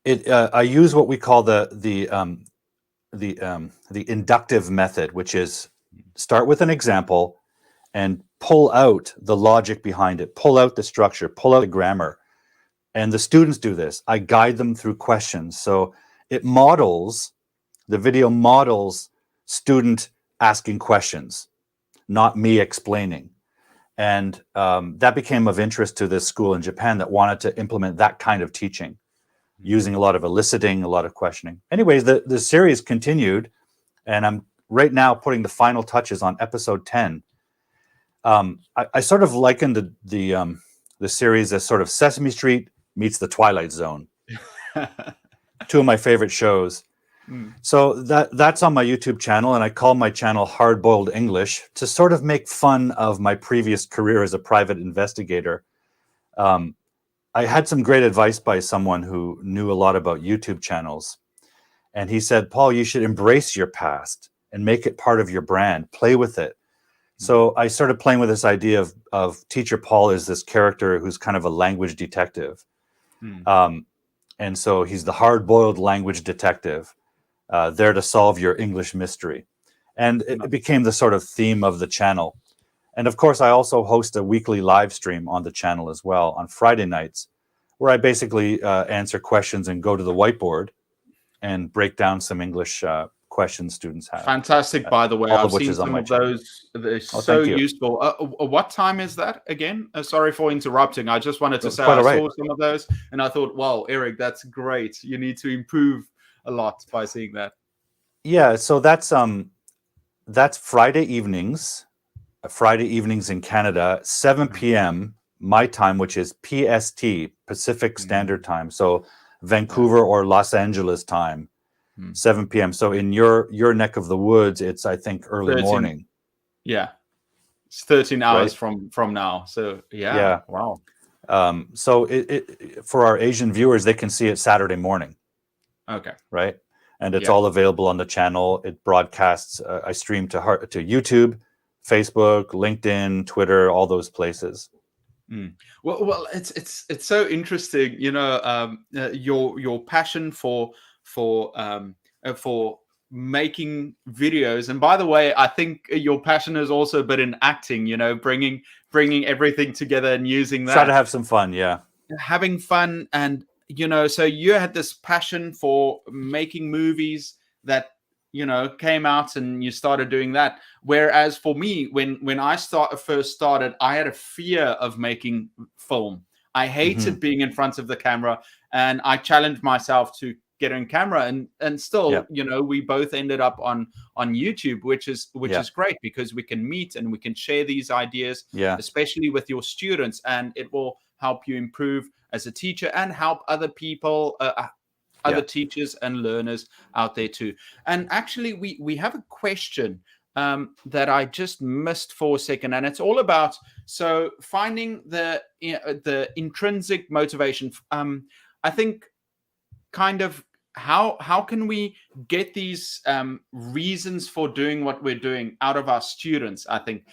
I use what we call the inductive method, which is start with an example and pull out the logic behind it, pull out the structure, pull out the grammar. And the students do this. I guide them through questions. So the video models student asking questions, not me explaining. And that became of interest to this school in Japan that wanted to implement that kind of teaching, using a lot of eliciting, a lot of questioning. Anyways, the series continued, and I'm right now putting the final touches on episode 10. I sort of likened the series as sort of Sesame Street meets the Twilight Zone. Two of my favorite shows. So that's on my YouTube channel, and I call my channel Hard Boiled English to sort of make fun of my previous career as a private investigator. I had some great advice by someone who knew a lot about YouTube channels. And he said, Paul, you should embrace your past and make it part of your brand. Play with it. So I started playing with this idea of Teacher Paul as this character who's kind of a language detective. And so he's the hard-boiled language detective, there to solve your English mystery. And it became the sort of theme of the channel. And of course, I also host a weekly live stream on the channel as well on Friday nights, where I basically answer questions and go to the whiteboard and break down some English questions students have. Fantastic, by the way. I've seen some of those. They're so useful. What time is that again? Sorry for interrupting. I just wanted to say I saw some of those, and I thought, wow, Eric, that's great. You need to improve a lot by seeing that. Yeah, so that's Friday evenings. Friday evenings in Canada, 7 p.m. my time, which is PST, Pacific Standard Time. So Vancouver or Los Angeles time, 7 p.m. So in your neck of the woods, it's, I think, early morning. Yeah. It's 13 hours from now. So yeah. Wow. So it for our Asian viewers, they can see it Saturday morning. Okay. Right. And it's all available on the channel. It broadcasts, I stream to YouTube, Facebook, LinkedIn, Twitter, all those places. Well, it's so interesting, you know, your passion for making videos. And by the way, I think your passion has also been in acting. You know, bringing everything together and using that. Try to have some fun, having fun, and you know, so you had this passion for making movies that came out and you started doing that. Whereas for me, when I first started, I had a fear of making film. I hated being in front of the camera, and I challenged myself to get on camera, and still, we both ended up on YouTube, which is great, because we can meet and we can share these ideas, especially with your students, and it will help you improve as a teacher and help other people, other teachers and learners out there too. And actually, we have a question that I just missed for a second, and it's all about finding the intrinsic motivation. I think kind of how can we get these reasons for doing what we're doing out of our students? I think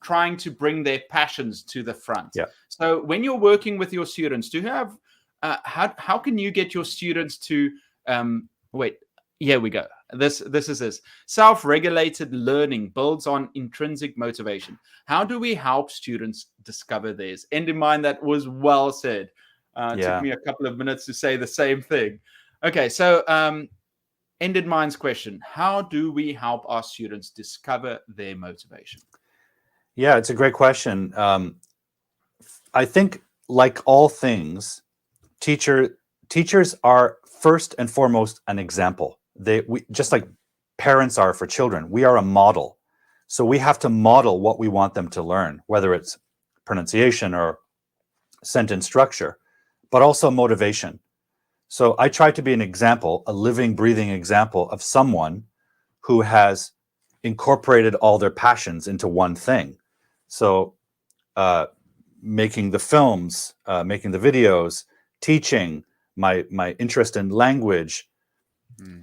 trying to bring their passions to the front. So when you're working with your students, do you have how can you get your students to wait? Here we go. This is self-regulated learning builds on intrinsic motivation. How do we help students discover theirs? End in mind, that was well said. It took me a couple of minutes to say the same thing. Okay, so End in mind's question: how do we help our students discover their motivation? Yeah, it's a great question. I think, like all things, teachers are first and foremost an example. We just like parents are for children. We are a model. So we have to model what we want them to learn, whether it's pronunciation or sentence structure, but also motivation. So I try to be an example, a living, breathing example of someone who has incorporated all their passions into one thing. So making the films, making the videos, teaching, my interest in language.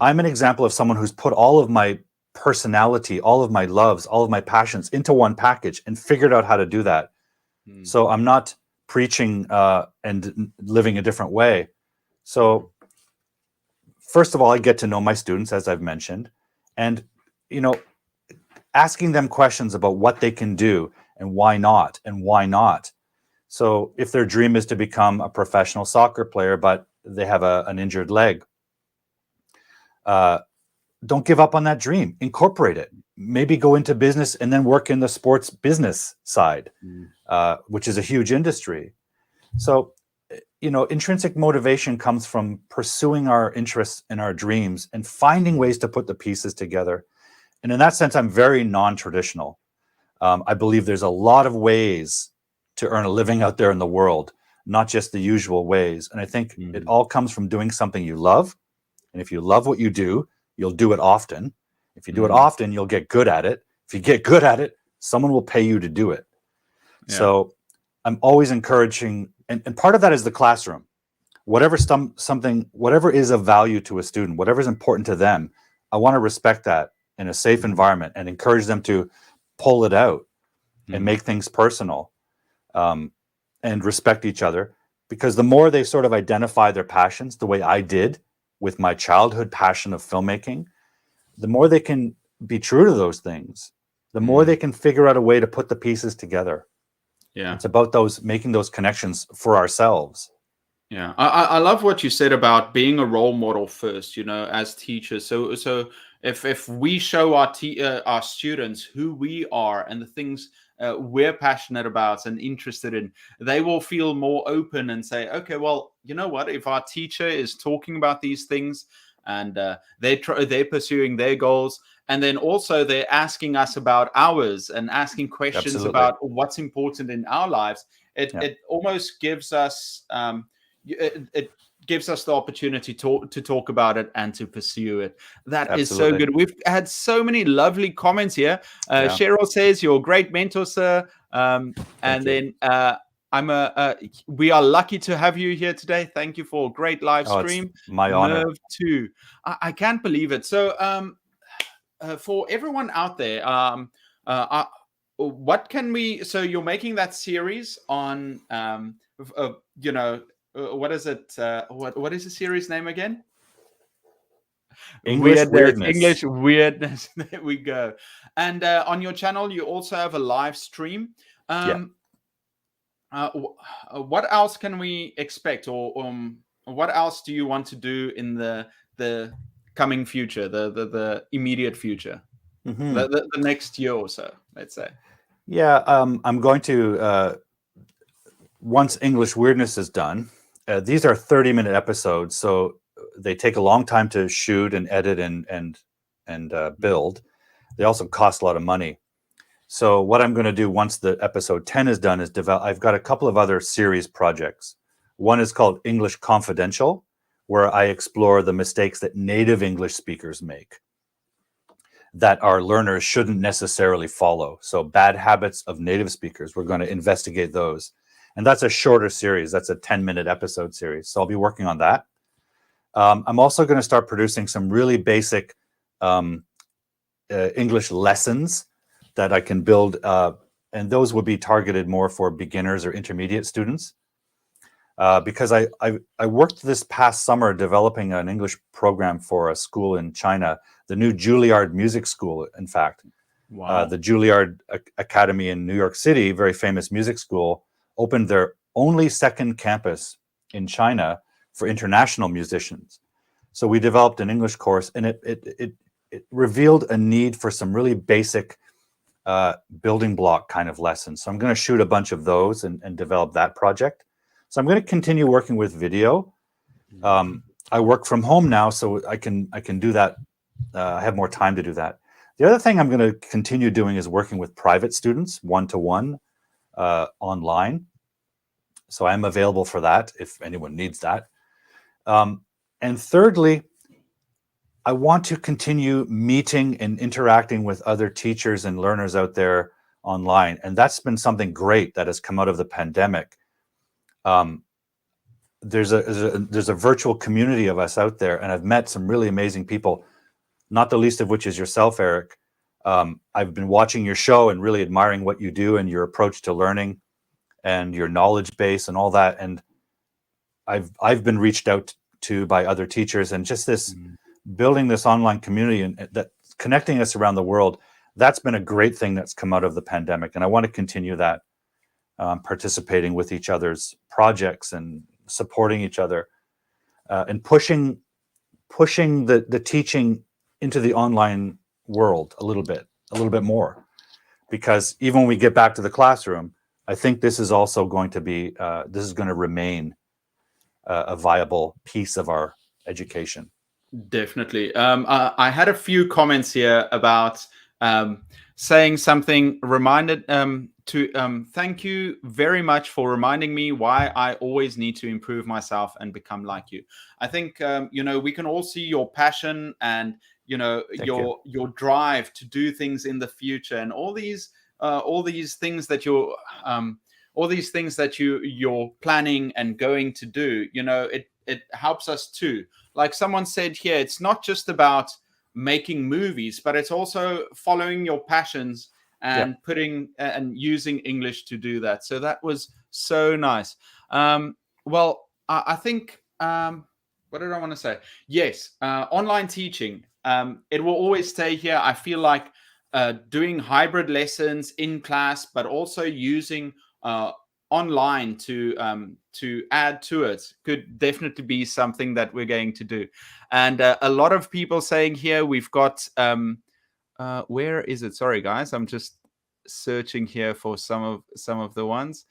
I'm an example of someone who's put all of my personality, all of my loves, all of my passions into one package and figured out how to do that. So I'm not preaching and living a different way. So first of all, I get to know my students, as I've mentioned, and asking them questions about what they can do and why not and why not. So if their dream is to become a professional soccer player, but they have an injured leg, don't give up on that dream. Incorporate it. Maybe go into business and then work in the sports business side, which is a huge industry. So, intrinsic motivation comes from pursuing our interests and our dreams and finding ways to put the pieces together. And in that sense, I'm very non-traditional. I believe there's a lot of ways to earn a living out there in the world, not just the usual ways. And I think it all comes from doing something you love. And if you love what you do, you'll do it often. If you do it often, you'll get good at it. If you get good at it, someone will pay you to do it. So I'm always encouraging, and part of that is the classroom. Whatever is of value to a student, whatever is important to them, I want to respect that in a safe environment and encourage them to pull it out and make things personal, and respect each other. Because the more they sort of identify their passions, the way I did with my childhood passion of filmmaking, the more they can be true to those things, the more they can figure out a way to put the pieces together. It's about making those connections for ourselves. I love what you said about being a role model first, as teachers. So if we show our students who we are and the things we're passionate about and interested in, they will feel more open and say, okay, well, you know what? If our teacher is talking about these things and they're pursuing their goals, and then also they're asking us about ours and asking questions about what's important in our lives, it almost gives us it gives us the opportunity to talk about it and to pursue it. That is so good. We've had so many lovely comments here. Cheryl says, "You're a great mentor, sir." And then we are lucky to have you here today. Thank you for a great live stream. My honor. Nerve too. I can't believe it. So for everyone out there, what can we? So you're making that series on, what is it? What is the series name again? Weirdness. English weirdness. There we go. And on your channel, you also have a live stream. What else can we expect, or what else do you want to do in the coming future, the immediate future, Mhm. the next year or so, let's say? Yeah, I'm going to once English Weirdness is done. These are 30-minute episodes, so they take a long time to shoot and edit and build. They also cost a lot of money. So what I'm going to do once the episode 10 is done is develop. I've got a couple of other series projects. One is called English Confidential, where I explore the mistakes that native English speakers make that our learners shouldn't necessarily follow. So bad habits of native speakers, we're going to investigate those. And that's a shorter series. That's a 10-minute episode series. So I'll be working on that. I'm also going to start producing some really basic English lessons that I can build, and those would be targeted more for beginners or intermediate students. Because I worked this past summer developing an English program for a school in China, the new Juilliard Music School, in fact. Wow. The Juilliard Academy in New York City, very famous music school, opened their only second campus in China for international musicians. So we developed an English course, and it revealed a need for some really basic building block kind of lessons. So I'm going to shoot a bunch of those and develop that project. So I'm going to continue working with video. I work from home now, so I can do that. I have more time to do that. The other thing I'm going to continue doing is working with private students, one-to-one, online. So I'm available for that if anyone needs that. And thirdly, I want to continue meeting and interacting with other teachers and learners out there online. And that's been something great that has come out of the pandemic. There's a virtual community of us out there, and I've met some really amazing people, not the least of which is yourself, Eric. I've been watching your show and really admiring what you do and your approach to learning and your knowledge base and all that. And I've been reached out to by other teachers, and just this building this online community and that connecting us around the world, that's been a great thing that's come out of the pandemic. And I want to continue that, participating with each other's projects and supporting each other, and pushing the teaching into the online world a little bit more, because even when we get back to the classroom, I think this is also going to be this is going to remain a viable piece of our education. Definitely. I had a few comments here about saying something reminded to thank you very much for reminding me why I always need to improve myself and become like you. I think we can all see your passion and your drive to do things in the future, and all these things that you're planning and going to do. It helps us too. Like someone said here, it's not just about making movies, but it's also following your passions and putting and using English to do that. So that was so nice. Well, I think what did I want to say? Yes, online teaching. It will always stay here. I feel like doing hybrid lessons in class, but also using online to add to it could definitely be something that we're going to do. And a lot of people saying here, we've got where is it? Sorry guys, I'm just searching here for some of the ones.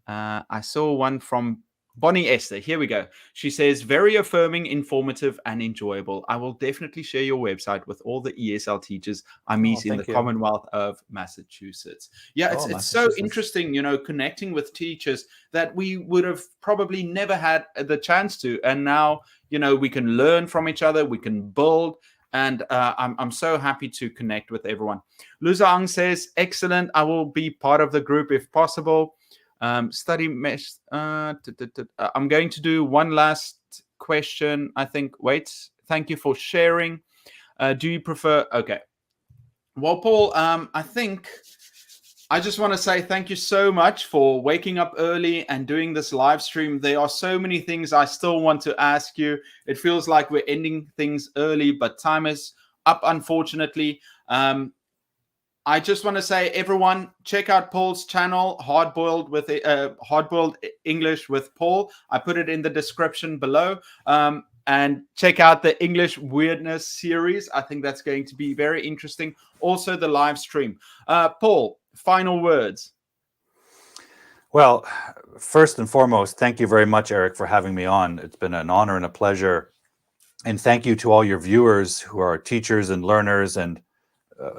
I saw one from Boni-esther. Here we go. She says, very affirming, informative, and enjoyable. I will definitely share your website with all the ESL teachers I meet in the Commonwealth of Massachusetts. Yeah, it's so interesting, connecting with teachers that we would have probably never had the chance to. And now, we can learn from each other, we can build. And I'm so happy to connect with everyone. Lu Zhang says, excellent. I will be part of the group if possible. Study mesh. I'm going to do one last question, I think. Wait, thank you for sharing. Do you prefer? Okay. Well, Paul, I think I just want to say thank you so much for waking up early and doing this live stream. There are so many things I still want to ask you. It feels like we're ending things early, but time is up, unfortunately. I just want to say, everyone, check out Paul's channel, Hardboiled English with Paul. I put it in the description below. And check out the English Weirdness series. I think that's going to be very interesting. Also, the live stream. Paul, final words. Well, first and foremost, thank you very much, Eric, for having me on. It's been an honor and a pleasure. And thank you to all your viewers who are teachers and learners. And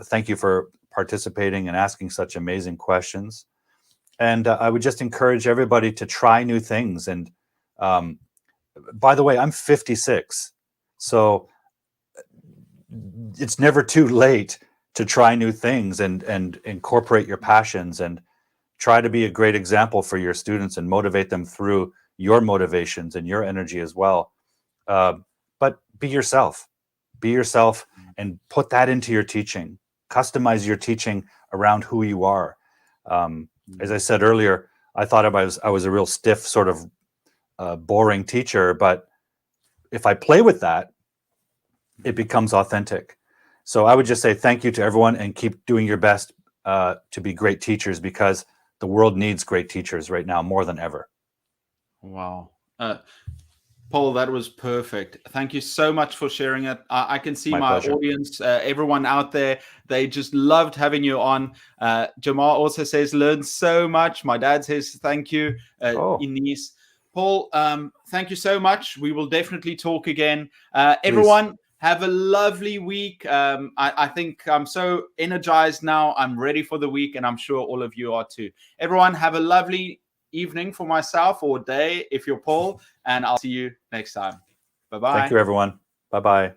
thank you for participating and asking such amazing questions. And I would just encourage everybody to try new things. And by the way, I'm 56. So it's never too late to try new things and incorporate your passions and try to be a great example for your students and motivate them through your motivations and your energy as well. But be yourself and put that into your teaching. Customize your teaching around who you are. As I said earlier, I thought I was a real stiff sort of boring teacher, but if I play with that, it becomes authentic. So I would just say thank you to everyone and keep doing your best to be great teachers, because the world needs great teachers right now more than ever. Wow. Paul, that was perfect. Thank you so much for sharing it. I can see my audience, everyone out there, they just loved having you on. Jamal also says, learned so much. My dad says, thank you, Inez. Paul, thank you so much. We will definitely talk again. Everyone, have a lovely week. I think I'm so energized now. I'm ready for the week, and I'm sure all of you are too. Everyone, have a lovely evening for myself, or day if you're Paul, and I'll see you next time. Bye-bye. Thank you, everyone. Bye-bye.